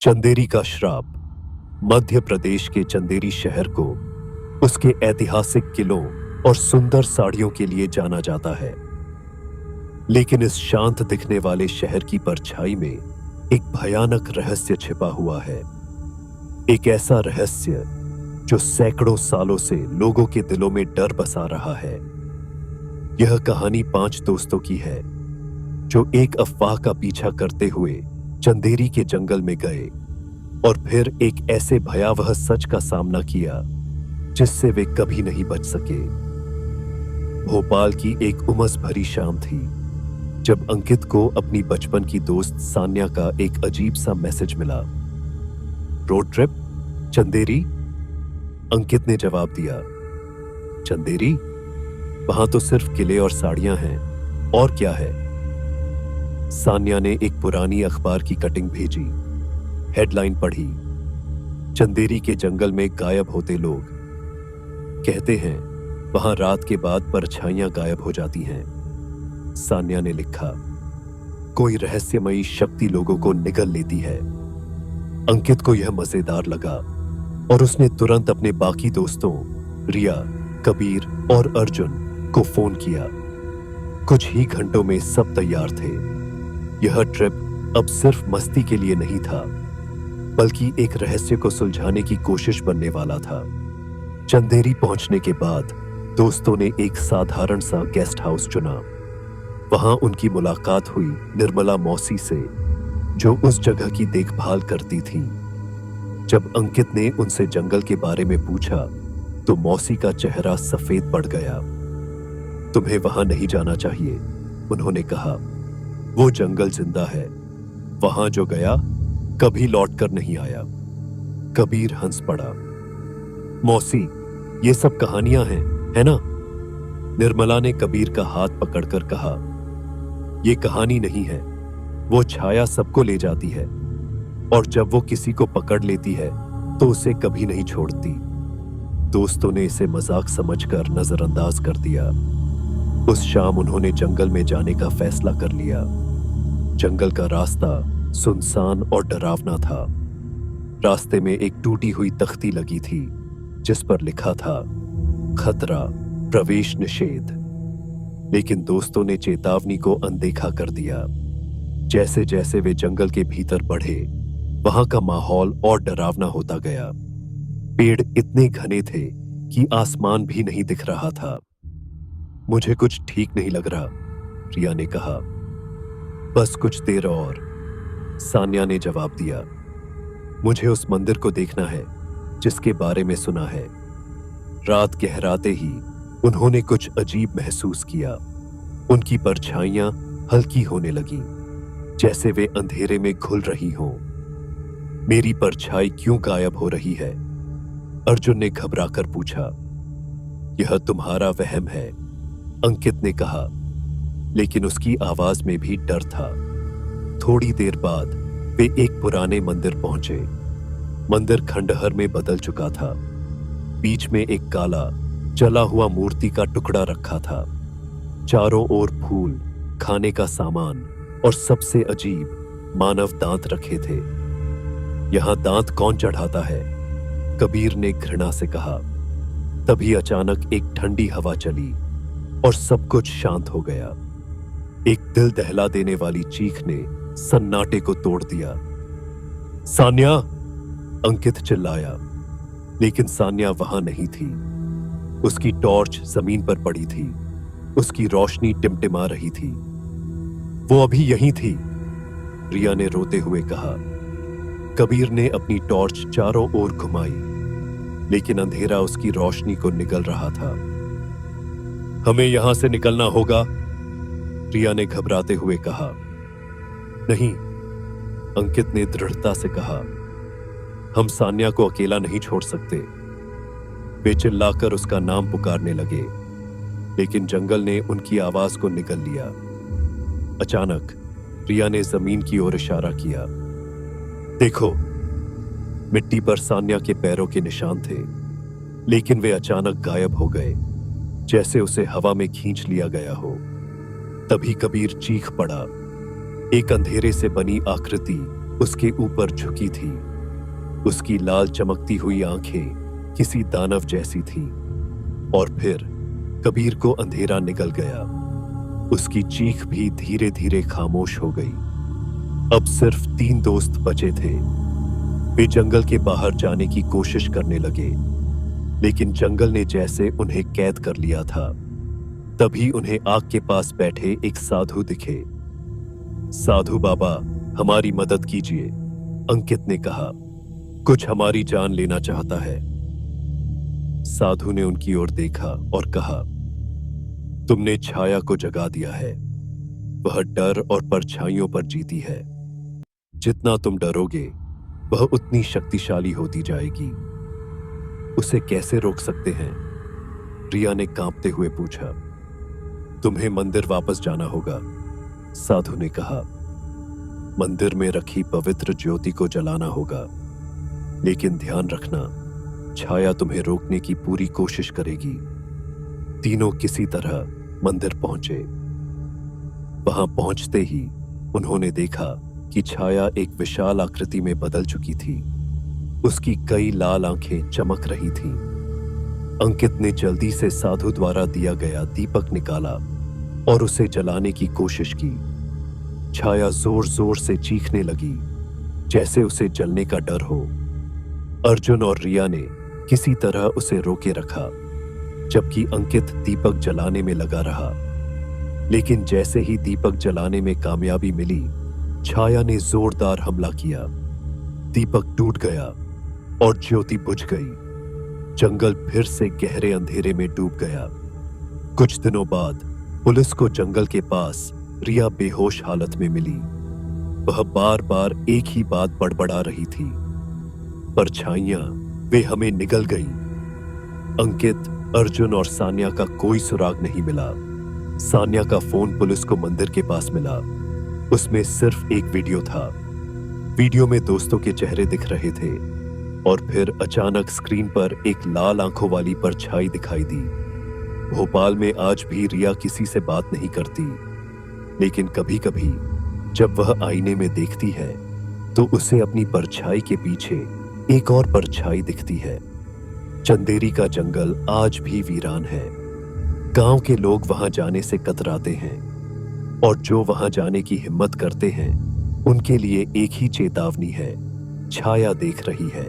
चंदेरी का श्राप। मध्य प्रदेश के चंदेरी शहर को उसके ऐतिहासिक किलों और सुंदर साड़ियों के लिए जाना जाता है। लेकिन इस शांत दिखने वाले शहर की परछाई में एक भयानक रहस्य छिपा हुआ है। एक ऐसा रहस्य जो सैकड़ों सालों से लोगों के दिलों में डर बसा रहा है। यह कहानी 5 दोस्तों की है जो एक अफवाह का पीछा करते हुए चंदेरी के जंगल में गए और फिर एक ऐसे भयावह सच का सामना किया जिससे वे कभी नहीं बच सके। भोपाल की एक उमस भरी शाम थी जब अंकित को अपनी बचपन की दोस्त सान्या का एक अजीब सा मैसेज मिला। Road trip Chanderi? अंकित ने जवाब दिया। चंदेरी? वहां तो सिर्फ किले और साड़ियां हैं, और क्या है? सान्या ने एक पुरानी अखबार की कटिंग भेजी। हेडलाइन पढ़ी, चंदेरी के जंगल में गायब होते लोग। कहते हैं वहां रात के बाद परछाइयां गायब हो जाती हैं। सान्या ने लिखा, कोई रहस्यमयी शक्ति लोगों को निगल लेती है। अंकित को यह मजेदार लगा और उसने तुरंत अपने बाकी दोस्तों रिया, कबीर और अर्जुन को फोन किया। कुछ ही घंटों में सब तैयार थे। यह ट्रिप अब सिर्फ मस्ती के लिए नहीं था, बल्कि एक रहस्य को सुलझाने की कोशिश बनने वाला था। चंदेरी पहुंचने के बाद दोस्तों ने एक साधारण सा गेस्ट हाउस चुना। वहां उनकी मुलाकात हुई निर्मला मौसी से, जो उस जगह की देखभाल करती थी। जब अंकित ने उनसे जंगल के बारे में पूछा तो मौसी का चेहरा सफेद पड़ गया। तुम्हें वहां नहीं जाना चाहिए, उन्होंने कहा। वो जंगल जिंदा है, वहां जो गया कभी लौटकर नहीं आया। कबीर हंस पड़ा। मौसी, ये सब कहानियां हैं, है ना? निर्मला ने कबीर का हाथ पकड़कर कहा, ये कहानी नहीं है। वो छाया सबको ले जाती है, और जब वो किसी को पकड़ लेती है तो उसे कभी नहीं छोड़ती। दोस्तों ने इसे मजाक समझकर नजरअंदाज कर दिया। उस शाम उन्होंने जंगल में जाने का फैसला कर लिया। जंगल का रास्ता सुनसान और डरावना था। रास्ते में एक टूटी हुई तख्ती लगी थी जिस पर लिखा था, खतरा, प्रवेश निषेध। लेकिन दोस्तों ने चेतावनी को अनदेखा कर दिया। जैसे जैसे वे जंगल के भीतर बढ़े, वहां का माहौल और डरावना होता गया। पेड़ इतने घने थे कि आसमान भी नहीं दिख रहा था। मुझे कुछ ठीक नहीं लग रहा, रिया ने कहा। बस कुछ देर और, सान्या ने जवाब दिया। मुझे उस मंदिर को देखना है जिसके बारे में सुना है। रात गहराते ही उन्होंने कुछ अजीब महसूस किया। उनकी परछाइयां हल्की होने लगी, जैसे वे अंधेरे में घुल रही हों। मेरी परछाई क्यों गायब हो रही है? अर्जुन ने घबराकर पूछा। यह तुम्हारा वहम है, अंकित ने कहा, लेकिन उसकी आवाज में भी डर था। थोड़ी देर बाद वे एक पुराने मंदिर पहुंचे। मंदिर खंडहर में बदल चुका था। बीच में एक काला जला हुआ मूर्ति का टुकड़ा रखा था। चारों ओर फूल, खाने का सामान और सबसे अजीब मानव दांत रखे थे। यहां दांत कौन चढ़ाता है? कबीर ने घृणा से कहा। तभी अचानक एक ठंडी हवा चली और सब कुछ शांत हो गया। एक दिल दहला देने वाली चीख ने सन्नाटे को तोड़ दिया। सान्या! अंकित चिल्लाया, लेकिन सान्या वहां नहीं थी। उसकी टॉर्च जमीन पर पड़ी थी। उसकी रोशनी टिमटिमा रही थी। वो अभी यहीं थी, रिया ने रोते हुए कहा। कबीर ने अपनी टॉर्च चारों ओर घुमाई, लेकिन अंधेरा उसकी रोशनी को निगल रहा था। हमें यहां से निकलना होगा, रिया ने घबराते हुए कहा। नहीं, अंकित ने दृढ़ता से कहा। हम सान्या को अकेला नहीं छोड़ सकते। वे चिल्लाकर उसका नाम पुकारने लगे, लेकिन जंगल ने उनकी आवाज को निगल लिया। अचानक रिया ने जमीन की ओर इशारा किया। देखो, मिट्टी पर सान्या के पैरों के निशान थे, लेकिन वे अचानक गायब हो गए, जैसे उसे हवा में खींच लिया गया हो। तभी कबीर चीख पड़ा। एक अंधेरे से बनी आकृति उसके ऊपर झुकी थी। उसकी लाल चमकती हुई आंखें किसी दानव जैसी थीं। और फिर कबीर को अंधेरा निगल गया। उसकी चीख भी धीरे धीरे खामोश हो गई। अब सिर्फ 3 दोस्त बचे थे। वे जंगल के बाहर जाने की कोशिश करने लगे, लेकिन जंगल ने जैसे उन्हें कैद कर लिया था। तभी उन्हें आग के पास बैठे एक साधु दिखे। साधु बाबा, हमारी मदद कीजिए, अंकित ने कहा। कुछ हमारी जान लेना चाहता है। साधु ने उनकी ओर देखा और कहा, तुमने छाया को जगा दिया है। वह डर और परछाइयों पर जीती है। जितना तुम डरोगे वह उतनी शक्तिशाली होती जाएगी। उसे कैसे रोक सकते हैं? रिया ने कांपते हुए पूछा। तुम्हें मंदिर वापस जाना होगा, साधु ने कहा। मंदिर में रखी पवित्र ज्योति को जलाना होगा, लेकिन ध्यान रखना, छाया तुम्हें रोकने की पूरी कोशिश करेगी। तीनों किसी तरह मंदिर पहुंचे। वहां पहुंचते ही उन्होंने देखा कि छाया एक विशाल आकृति में बदल चुकी थी। उसकी कई लाल आंखें चमक रही थीं। अंकित ने जल्दी से साधु द्वारा दिया गया दीपक निकाला और उसे जलाने की कोशिश की। छाया जोर जोर से चीखने लगी, जैसे उसे जलने का डर हो। अर्जुन और रिया ने किसी तरह उसे रोके रखा, जबकि अंकित दीपक जलाने में लगा रहा। लेकिन जैसे ही दीपक जलाने में कामयाबी मिली, छाया ने जोरदार हमला किया। दीपक टूट गया और ज्योति बुझ गई। जंगल फिर से गहरे अंधेरे में डूब गया। कुछ दिनों बाद पुलिस को जंगल के पास रिया बेहोश हालत में मिली। वह बार बार एक ही बात बड़बड़ा रही थी, परछाइयां वे हमें निगल गईं। अंकित, अर्जुन और सान्या का कोई सुराग नहीं मिला। सान्या का फोन पुलिस को मंदिर के पास मिला। उसमें सिर्फ एक वीडियो था। वीडियो में दोस्तों के चेहरे दिख रहे थे और फिर अचानक स्क्रीन पर एक लाल आंखों वाली परछाई दिखाई दी। भोपाल में आज भी रिया किसी से बात नहीं करती, लेकिन कभी कभी जब वह आईने में देखती है तो उसे अपनी परछाई के पीछे एक और परछाई दिखती है। चंदेरी का जंगल आज भी वीरान है। गांव के लोग वहां जाने से कतराते हैं और जो वहां जाने की हिम्मत करते हैं उनके लिए एक ही चेतावनी है, छाया देख रही है।